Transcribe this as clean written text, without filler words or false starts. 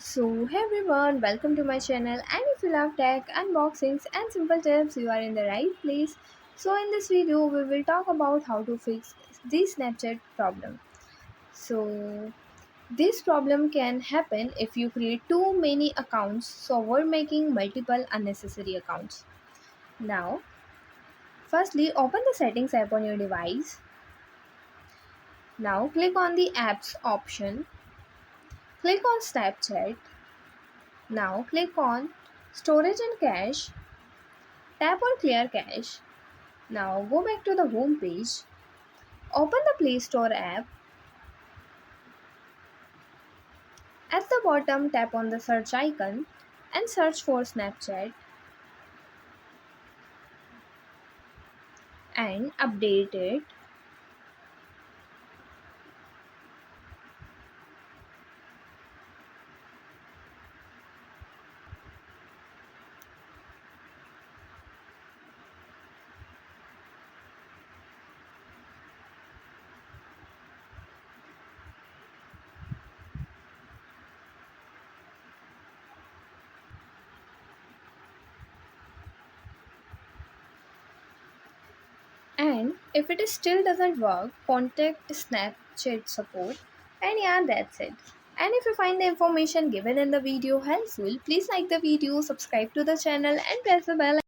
Hey everyone, welcome to my channel. And if you love tech, unboxings, and simple tips, you are in the right place. In this video, we will talk about how to fix the Snapchat problem. So, this problem can happen if you create too many accounts, so avoid making multiple unnecessary accounts. Now, firstly, open the settings app on your device. Now, click on the apps option. Click on Snapchat. Now, click on storage and cache. Tap on Clear Cache. Now go back to the home page. Open the Play Store app. At the bottom, tap on the search icon and search for Snapchat and update it. And if it is still doesn't work, contact Snapchat support. And yeah, that's it. And if you find the information given in the video helpful, please like the video, subscribe to the channel and press the bell